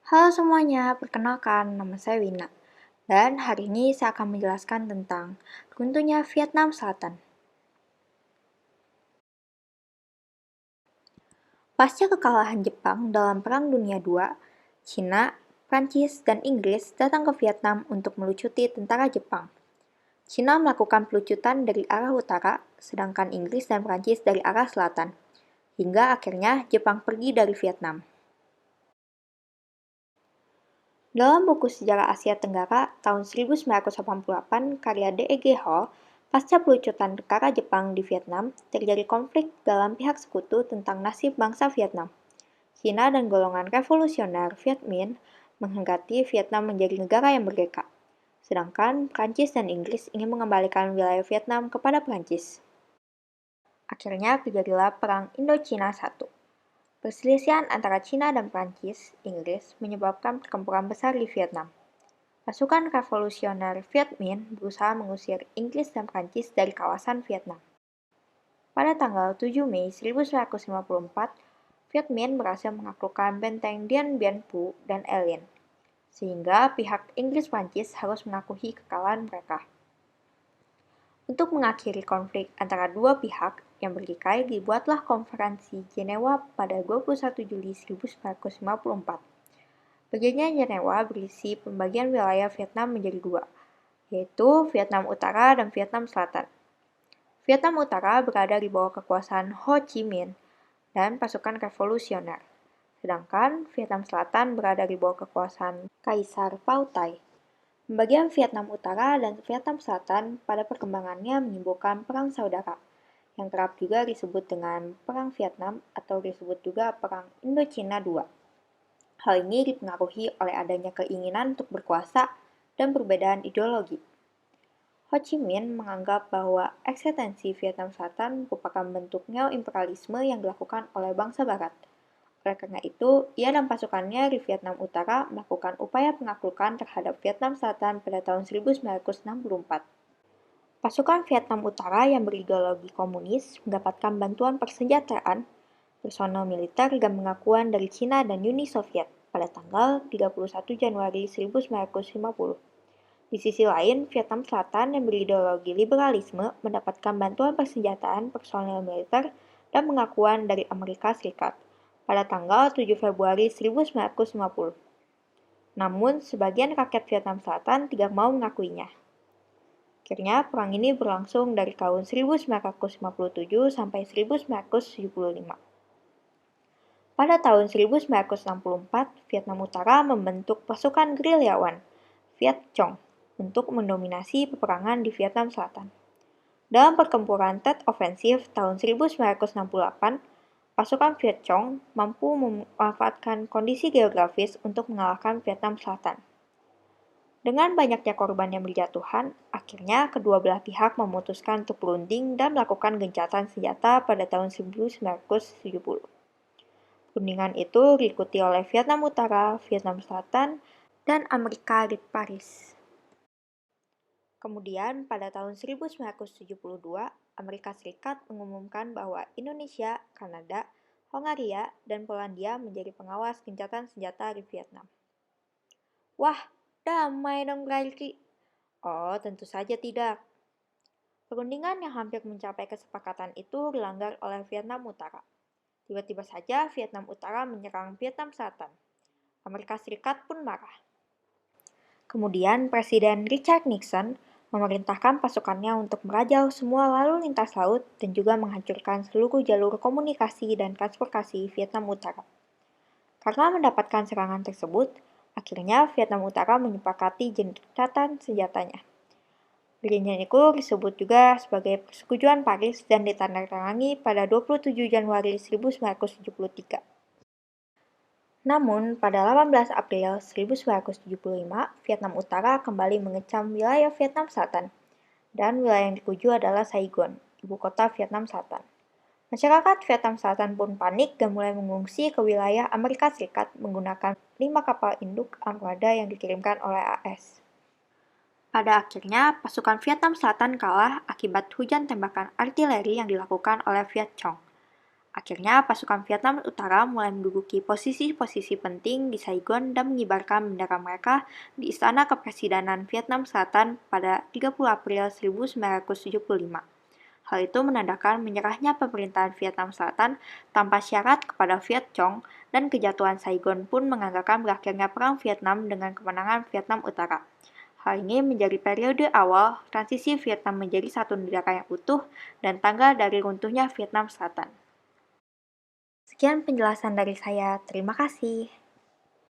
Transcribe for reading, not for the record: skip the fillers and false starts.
Halo semuanya, perkenalkan nama saya Wina. Dan hari ini saya akan menjelaskan tentang runtuhnya Vietnam Selatan. Pasca kekalahan Jepang dalam Perang Dunia II, Cina, Prancis, dan Inggris datang ke Vietnam untuk melucuti tentara Jepang. Cina melakukan pelucutan dari arah utara, sedangkan Inggris dan Prancis dari arah selatan. Hingga akhirnya Jepang pergi dari Vietnam. Dalam buku Sejarah Asia Tenggara tahun 1988 karya D.E.G. Hall, pasca pelucutan tentara Jepang di Vietnam, terjadi konflik dalam pihak sekutu tentang nasib bangsa Vietnam. Cina dan golongan revolusioner Viet Minh menghendaki Vietnam menjadi negara yang merdeka, sedangkan Prancis dan Inggris ingin mengembalikan wilayah Vietnam kepada Prancis. Akhirnya terjadilah Perang Indochina I. Perselisihan antara Cina dan Prancis, Inggris, menyebabkan pertempuran besar di Vietnam. Pasukan revolusioner Viet Minh berusaha mengusir Inggris dan Prancis dari kawasan Vietnam. Pada tanggal 7 Mei 1954, Viet Minh berhasil menaklukkan benteng Dien Bien Phu dan Elin, sehingga pihak Inggris-Prancis harus mengakui kekalahan mereka. Untuk mengakhiri konflik antara dua pihak yang bertikai, dibuatlah Konferensi Jenewa pada 21 Juli 1954. Perjanjian Jenewa berisi pembagian wilayah Vietnam menjadi dua, yaitu Vietnam Utara dan Vietnam Selatan. Vietnam Utara berada di bawah kekuasaan Ho Chi Minh dan pasukan revolusioner, sedangkan Vietnam Selatan berada di bawah kekuasaan Kaisar Pau Tai. Pembagian Vietnam Utara dan Vietnam Selatan pada perkembangannya menimbulkan perang saudara, yang kerap juga disebut dengan Perang Vietnam atau disebut juga Perang Indochina II. Hal ini dipengaruhi oleh adanya keinginan untuk berkuasa dan perbedaan ideologi. Ho Chi Minh menganggap bahwa eksistensi Vietnam Selatan merupakan bentuk neo-imperialisme yang dilakukan oleh bangsa Barat. Oleh karena itu, ia dan pasukannya di Vietnam Utara melakukan upaya penaklukan terhadap Vietnam Selatan pada tahun 1964. Pasukan Vietnam Utara yang berideologi komunis mendapatkan bantuan persenjataan, personel militer, dan pengakuan dari Cina dan Uni Soviet pada tanggal 31 Januari 1950. Di sisi lain, Vietnam Selatan yang berideologi liberalisme mendapatkan bantuan persenjataan personel militer dan pengakuan dari Amerika Serikat pada tanggal 7 Februari 1950. Namun, sebagian rakyat Vietnam Selatan tidak mau mengakuinya. Akhirnya, perang ini berlangsung dari tahun 1957 sampai 1975. Pada tahun 1964, Vietnam Utara membentuk pasukan gerilyawan, Viet Cong, untuk mendominasi peperangan di Vietnam Selatan. Dalam pertempuran Tet Offensive tahun 1968, pasukan Viet Cong mampu memanfaatkan kondisi geografis untuk mengalahkan Vietnam Selatan. Dengan banyaknya korban yang berjatuhan, akhirnya kedua belah pihak memutuskan untuk berunding dan melakukan gencatan senjata pada tahun 1970. Perundingan itu diikuti oleh Vietnam Utara, Vietnam Selatan, dan Amerika di Paris. Kemudian, pada tahun 1972, Amerika Serikat mengumumkan bahwa Indonesia, Kanada, Hongaria, dan Polandia menjadi pengawas gencatan senjata di Vietnam. Wah, damai dong berarti. Oh, tentu saja tidak. Perundingan yang hampir mencapai kesepakatan itu dilanggar oleh Vietnam Utara. Tiba-tiba saja Vietnam Utara menyerang Vietnam Selatan. Amerika Serikat pun marah. Kemudian Presiden Richard Nixon memerintahkan pasukannya untuk merajau semua lalu lintas laut dan juga menghancurkan seluruh jalur komunikasi dan transportasi Vietnam Utara. Karena mendapatkan serangan tersebut, akhirnya Vietnam Utara menyepakati gencatan senjatanya. Perjanjian itu disebut juga sebagai Persetujuan Paris dan ditandatangani pada 27 Januari 1973. Namun, pada 18 April 1975, Vietnam Utara kembali mengecam wilayah Vietnam Selatan, dan wilayah yang dituju adalah Saigon, ibu kota Vietnam Selatan. Masyarakat Vietnam Selatan pun panik dan mulai mengungsi ke wilayah Amerika Serikat menggunakan 5 kapal induk armada yang dikirimkan oleh AS. Pada akhirnya, pasukan Vietnam Selatan kalah akibat hujan tembakan artileri yang dilakukan oleh Viet Cong. Akhirnya, pasukan Vietnam Utara mulai menduduki posisi-posisi penting di Saigon dan mengibarkan bendera mereka di Istana Kepresidenan Vietnam Selatan pada 30 April 1975. Hal itu menandakan menyerahnya pemerintahan Vietnam Selatan tanpa syarat kepada Viet Cong, dan kejatuhan Saigon pun menganggarkan berakhirnya Perang Vietnam dengan kemenangan Vietnam Utara. Hal ini menjadi periode awal transisi Vietnam menjadi satu negara yang utuh dan tanggal dari runtuhnya Vietnam Selatan. Sekian penjelasan dari saya, terima kasih.